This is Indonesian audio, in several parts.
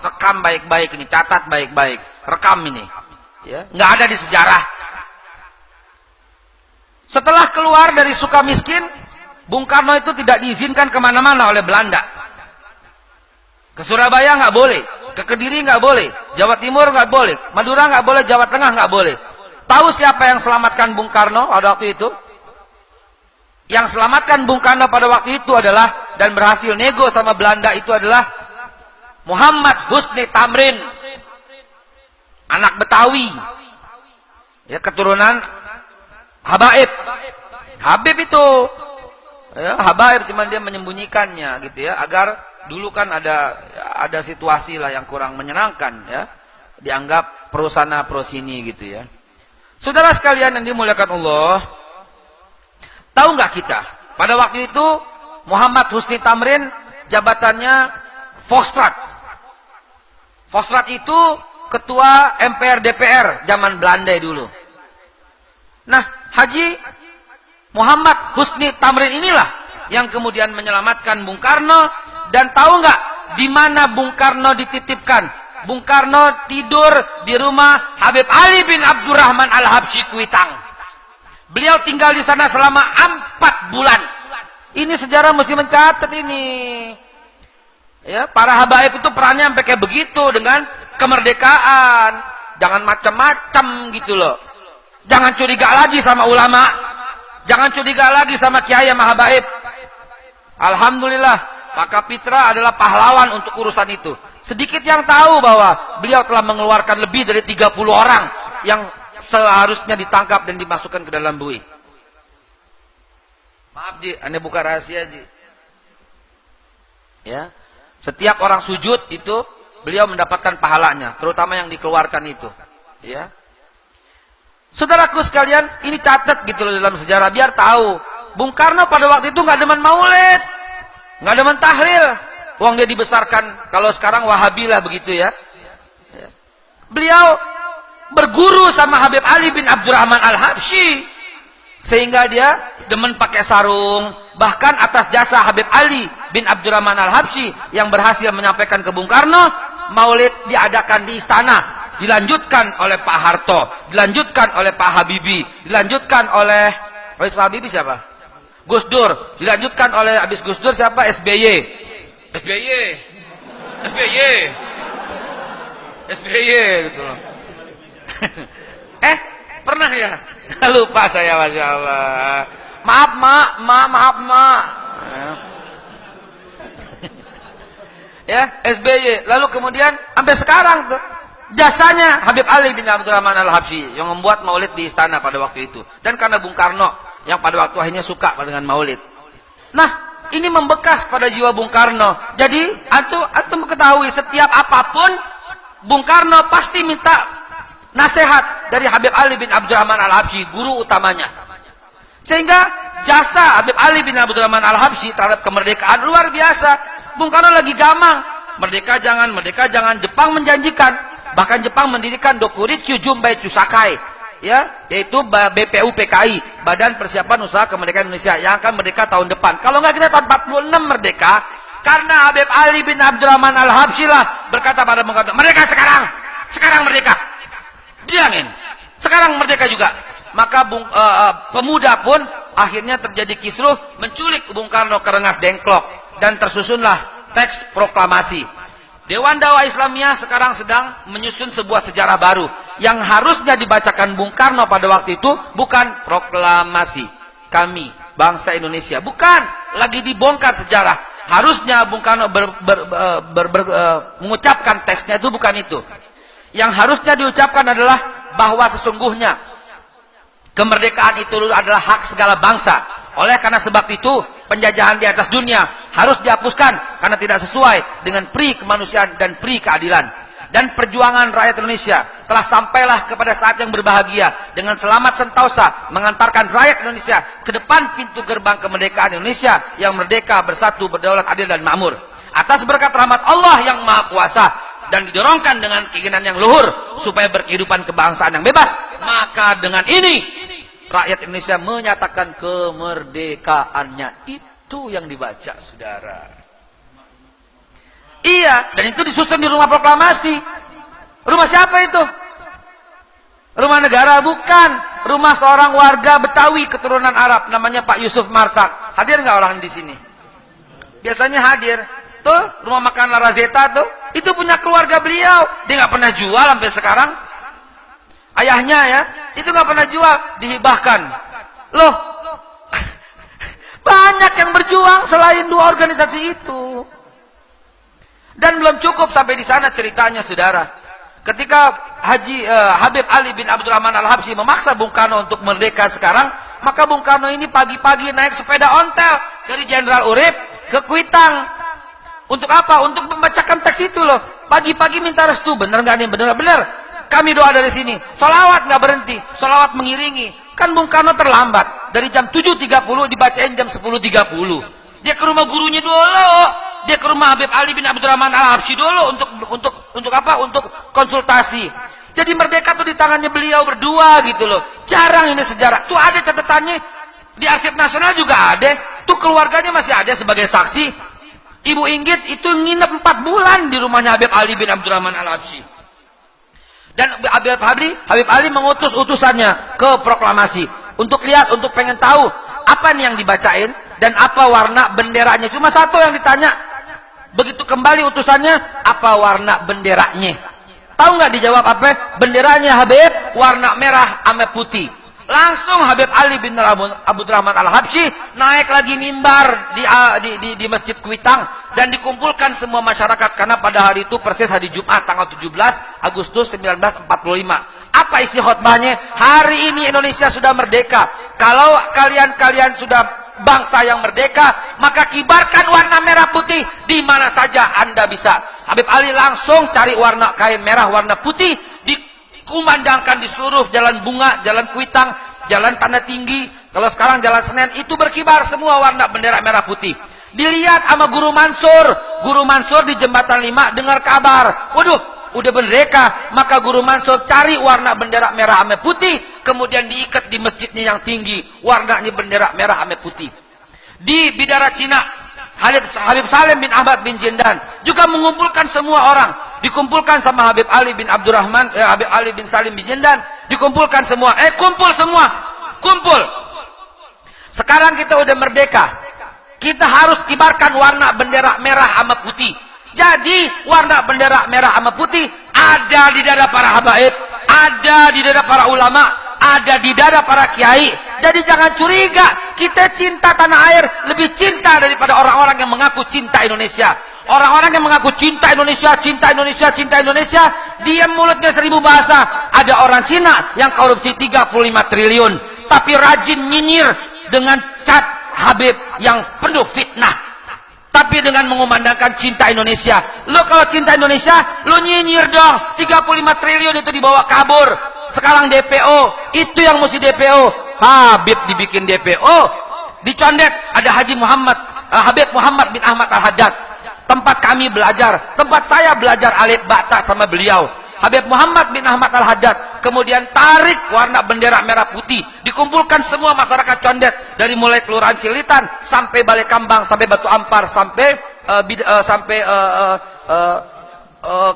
rekam baik-baik ini, catat baik-baik, rekam ini. Ya, nggak ada di sejarah. Setelah keluar dari Sukamiskin, Bung Karno itu tidak diizinkan kemana-mana oleh Belanda. Ke Surabaya nggak boleh, ke Kediri nggak boleh, Jawa Timur nggak boleh, Madura nggak boleh, Jawa Tengah nggak boleh. Tahu siapa yang selamatkan Bung Karno pada waktu itu? Yang selamatkan Bung Karno pada waktu itu adalah, dan berhasil nego sama Belanda itu adalah Muhammad Husni Tamrin, anak Betawi, ya, keturunan Habaib. Habib itu, ya, Habaib, cuman dia menyembunyikannya gitu ya, agar dulu kan ada situasi lah yang kurang menyenangkan ya, dianggap pro sana pro sini gitu ya. Saudara sekalian yang dimuliakan Allah, tahu nggak kita pada waktu itu Muhammad Husni Tamrin jabatannya Volkstraat. Volkstraat itu ketua MPR DPR zaman Belanda dulu. Nah, Haji Muhammad Husni Tamrin inilah yang kemudian menyelamatkan Bung Karno. Dan tahu nggak di mana Bung Karno dititipkan? Bung Karno tidur di rumah Habib Ali bin Abdurrahman Al-Habsyi Kuitang. Beliau tinggal di sana selama 4 bulan. Ini sejarah mesti mencatat ini. Ya, para habaib itu perannya sampai kayak begitu dengan kemerdekaan. Jangan macam-macam gitu loh. Jangan curiga lagi sama ulama. Jangan curiga lagi sama kiai sama habaib. Alhamdulillah, Pak Kapitra adalah pahlawan untuk urusan itu. Sedikit yang tahu bahwa beliau telah mengeluarkan lebih dari 30 orang yang seharusnya ditangkap dan dimasukkan ke dalam bui. Maaf Ji, Anda buka rahasia Ji. Ya, setiap orang sujud itu beliau mendapatkan pahalanya, terutama yang dikeluarkan itu. Ya, saudaraku sekalian, ini catat gitu loh dalam sejarah biar tahu. Bung Karno pada waktu itu nggak demen maulid, nggak demen tahlil. Uang dia dibesarkan, kalau sekarang Wahabi lah begitu ya. Beliau berguru sama Habib Ali bin Abdurrahman Al-Habsyi, sehingga dia demen pakai sarung. Bahkan atas jasa Habib Ali bin Abdurrahman Al-Habsyi yang berhasil menyampaikan ke Bung Karno, maulid diadakan di istana, dilanjutkan oleh Pak Harto, dilanjutkan oleh Pak Habibie, dilanjutkan oleh Pak Habibie siapa? Gus Dur, dilanjutkan oleh habis Gus Dur siapa? SBY. SBY gitu loh. Pernah ya? Lupa saya, Masya Allah. Maaf mak. Ya, SBY. Lalu kemudian sampai sekarang tuh jasanya Habib Ali bin Abdurrahman Al-Habsyi yang membuat maulid di istana pada waktu itu. Dan karena Bung Karno yang pada waktu akhirnya suka dengan maulid. Nah, ini membekas pada jiwa Bung Karno. Jadi antum ketahui setiap apapun Bung Karno pasti minta nasihat dari Habib Ali bin Abdurrahman Al-Habsyi, guru utamanya. Sehingga jasa Habib Ali bin Abdurrahman Al-Habsyi terhadap kemerdekaan luar biasa. Bung Karno lagi gamang, merdeka jangan, Jepang menjanjikan, bahkan Jepang mendirikan Dokuritsu Jumbai Chusakai, ya, yaitu BPUPKI, Badan Persiapan Usaha Kemerdekaan Indonesia, yang akan merdeka tahun depan. Kalau nggak kita tahun 46 merdeka, karena Habib Ali bin Abdurrahman Al-Habsyi lah berkata pada Bung Karno, merdeka sekarang merdeka. Diamin, sekarang merdeka juga. Maka pemuda pun akhirnya terjadi kisruh, menculik Bung Karno ke Rengas Dengklok, dan tersusunlah teks proklamasi. Dewan Dakwah Islamiyah sekarang sedang menyusun sebuah sejarah baru yang harusnya dibacakan Bung Karno pada waktu itu bukan proklamasi kami bangsa Indonesia, bukan, lagi dibongkar sejarah. Harusnya Bung Karno mengucapkan teksnya itu bukan itu. Yang harusnya diucapkan adalah bahwa sesungguhnya kemerdekaan itu adalah hak segala bangsa. Oleh karena sebab itu penjajahan di atas dunia harus dihapuskan karena tidak sesuai dengan pri kemanusiaan dan pri keadilan. Dan perjuangan rakyat Indonesia telah sampailah kepada saat yang berbahagia dengan selamat sentosa mengantarkan rakyat Indonesia ke depan pintu gerbang kemerdekaan Indonesia yang merdeka, bersatu, berdaulat, adil dan makmur. Atas berkat rahmat Allah yang Maha Kuasa dan didorongkan dengan keinginan yang luhur supaya berkehidupan kebangsaan yang bebas, maka dengan ini rakyat Indonesia menyatakan kemerdekaannya. Itu yang dibaca, saudara. Iya, dan itu disusun di rumah proklamasi. Rumah siapa itu? Rumah negara? Bukan. Rumah seorang warga Betawi keturunan Arab, namanya Pak Yusuf Martak. Hadir nggak orang di sini? Biasanya hadir. Tuh, rumah makan La Razeta tuh, itu punya keluarga beliau. Dia nggak pernah jual sampai sekarang. Ayahnya ya, itu nggak pernah jual, dihibahkan. Loh, banyak yang berjuang selain dua organisasi itu. Dan belum cukup sampai di sana ceritanya, saudara. Ketika Habib Ali bin Abdurrahman Al-Habsyi memaksa Bung Karno untuk merdeka sekarang, maka Bung Karno ini pagi-pagi naik sepeda ontel dari Jenderal Urip ke Kuitang. Untuk apa? Untuk membacakan teks itu loh. Pagi-pagi minta restu. Bener nggak nih? Bener. Kami doa dari sini. Solawat nggak berhenti. Solawat mengiringi. Kan Bung Karno terlambat. Dari jam 7.30 dibacain jam 10.30. Dia ke rumah gurunya dulu. Dia ke rumah Habib Ali bin Abdurrahman Al-Habsyi dulu untuk apa? Untuk konsultasi. Jadi merdeka tuh di tangannya beliau berdua gitu loh. Jarang ini sejarah. Tuh ada catatannya di Arsip Nasional juga ada. Tuh keluarganya masih ada sebagai saksi. Ibu Inggit itu nginep 4 bulan di rumahnya Habib Ali bin Abdurrahman Al-Habsyi. Dan Habib Ali mengutus utusannya ke proklamasi untuk lihat, untuk pengen tahu apa nih yang dibacain dan apa warna benderanya. Cuma satu yang ditanya. Begitu kembali utusannya, apa warna benderanya? Tahu nggak dijawab apa? Benderanya Habib warna merah sama putih. Langsung Habib Ali bin Abdurrahman Al-Habsyi naik lagi mimbar di Masjid Kuitang dan dikumpulkan semua masyarakat, karena pada hari itu persis hari Jumat tanggal 17 Agustus 1945. Apa isi khutbahnya? Hari ini Indonesia sudah merdeka. Kalau kalian sudah bangsa yang merdeka, maka kibarkan warna merah putih di mana saja Anda bisa. Habib Ali langsung cari warna kain merah warna putih, dikumandangkan di seluruh jalan Bunga, jalan Kuitang, jalan Tanda Tinggi, kalau sekarang jalan Senen, itu berkibar semua warna bendera merah putih. Dilihat sama Guru Mansur di Jembatan 5 dengar kabar, waduh udah merdeka, maka Guru Mansur cari warna bendera merah sama putih, kemudian diikat di masjidnya yang tinggi, warnanya bendera merah sama putih. Di Bidara Cina, Habib Salim bin Ahmad bin Jindan juga mengumpulkan semua orang, dikumpulkan sama Habib Ali bin Habib Ali bin Salim bin Jindan, dikumpulkan semua, kumpul. Sekarang kita udah merdeka, kita harus kibarkan warna bendera merah sama putih. Jadi warna bendera merah sama putih ada di dada para habaib, ada di dada para ulama, ada di dada para kiai. Jadi jangan curiga, kita cinta tanah air lebih cinta daripada orang-orang yang mengaku cinta Indonesia. Orang-orang yang mengaku cinta Indonesia, diam mulutnya 1000 bahasa. Ada orang Cina yang korupsi 35 triliun, tapi rajin nyinyir dengan cat Habib yang penuh fitnah. Tapi dengan mengumandangkan cinta Indonesia. Lo kalau cinta Indonesia, lo nyinyir dong. 35 triliun itu dibawa kabur. Sekarang DPO, itu yang mesti DPO. Habib dibikin DPO. Dicondet ada Habib Muhammad bin Ahmad Al-Haddad. Tempat kami belajar, tempat saya belajar alit bata sama beliau. Habib Muhammad bin Ahmad Al-Haddad kemudian tarik warna bendera merah putih, dikumpulkan semua masyarakat Condet dari mulai Kelurahan Cilitan sampai Balai Kambang, sampai Batu Ampar, sampai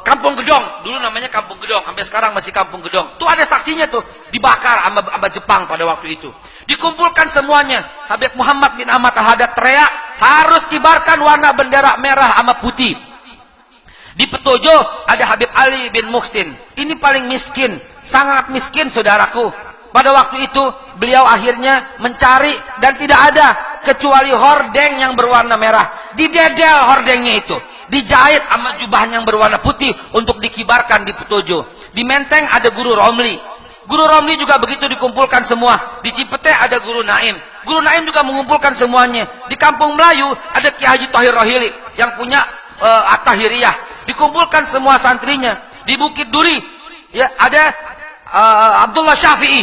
Kampung Gedong. Dulu namanya Kampung Gedong, sampai sekarang masih Kampung Gedong. Tuh ada saksinya tuh, dibakar sama Jepang pada waktu itu. Dikumpulkan semuanya. Habib Muhammad bin Ahmad Al-Haddad teriak, harus kibarkan warna bendera merah sama putih. Di Petojo ada Habib Ali bin Muhsin. Ini paling miskin, sangat miskin saudaraku. Pada waktu itu beliau akhirnya mencari dan tidak ada kecuali hordeng yang berwarna merah. Didedel hordengnya itu, dijahit sama jubahnya yang berwarna putih untuk dikibarkan di Petojo. Di Menteng ada Guru Romli. Guru Romli juga begitu dikumpulkan semua. Di Cipete ada Guru Naim. Guru Naim juga mengumpulkan semuanya. Di Kampung Melayu ada Ki Haji Thohir Rohili yang punya At-Tahiriyah. Dikumpulkan semua santrinya. Di Bukit Duri ya ada Abdullah Syafi'i,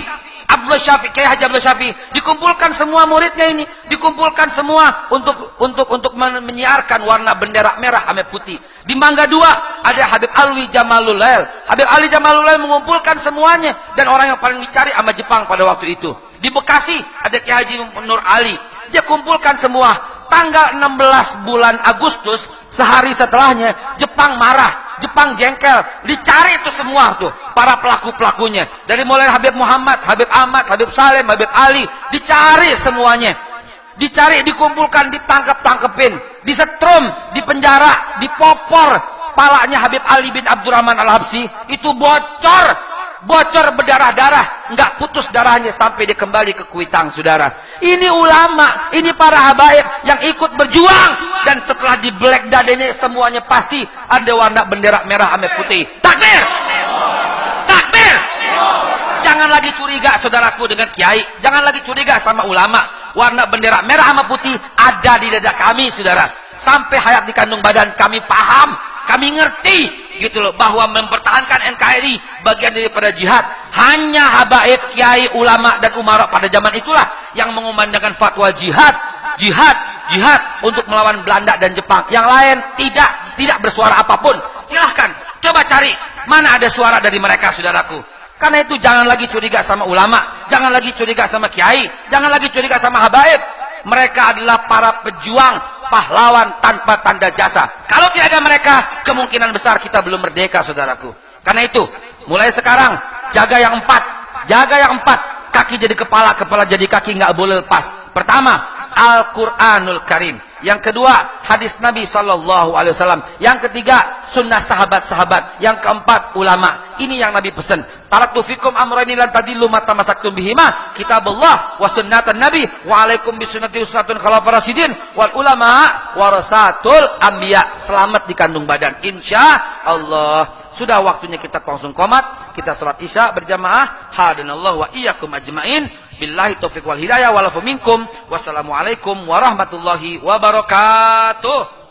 Kiai Haji Abdullah Syafi'i. Dikumpulkan semua muridnya ini, dikumpulkan semua untuk menyiarkan warna bendera merah sama putih. Di Mangga 2 ada Habib Alwi Jamalulail. Habib Ali Jamalulail mengumpulkan semuanya dan orang yang paling dicari sama Jepang pada waktu itu. Di Bekasi ada Kiai Haji Nur Ali. Dia kumpulkan semua. tanggal 16 bulan Agustus, sehari setelahnya Jepang marah, Jepang jengkel, dicari itu semua tuh para pelaku-pelakunya, dari mulai Habib Muhammad, Habib Ahmad, Habib Salim, Habib Ali, dicari semuanya, dicari, dikumpulkan, ditangkep-tangkepin, disetrum, dipenjara, dipopor. Palanya Habib Ali bin Abdurrahman Al-Habsyi itu bocor berdarah-darah, nggak putus darahnya sampai dia kembali ke Kuitang, saudara. Ini ulama, ini para habaib yang ikut berjuang, dan setelah di black dadanya semuanya pasti ada warna bendera merah sama putih. Takbir, takbir. Jangan lagi curiga saudaraku dengan kiai, jangan lagi curiga sama ulama. Warna bendera merah sama putih ada di dada kami, saudara. Sampai hayat di kandung badan kami paham, kami ngerti gitu loh, bahwa mempertahankan NKRI bagian daripada jihad. Hanya habaib, kiai, ulama dan umara pada zaman itulah yang mengumandangkan fatwa jihad untuk melawan Belanda dan Jepang. Yang lain tidak bersuara apapun. Silahkan coba cari mana ada suara dari mereka, saudaraku. Karena itu jangan lagi curiga sama ulama, jangan lagi curiga sama kiai, jangan lagi curiga sama habaib. Mereka adalah para pejuang, pahlawan tanpa tanda jasa. Kalau tidak ada mereka, kemungkinan besar kita belum merdeka, saudaraku. Karena itu, mulai sekarang jaga yang empat, kaki jadi kepala, kepala jadi kaki, nggak boleh lepas. Pertama, Al-Quranul Karim. Yang kedua, hadis Nabi SAW. Yang ketiga, sunnah sahabat-sahabat. Yang keempat, ulama. Ini yang Nabi pesan. Taraktu fikum amrayni lan tadillu ma tamassaktum bihima, kitabullah wa sunnatan nabi wa alaikum bisunnati usnatun khalafar rasyidin wal ulama warasatul anbiya. Selamat di kandung badan, insya Allah. Sudah waktunya kita langsung qomat, kita sholat isya berjamaah. Hadanallahu wa iyyakum ajmain. Billahi taufiq wal hidayah walafu minkum. Wassalamualaikum warahmatullahi wabarakatuh.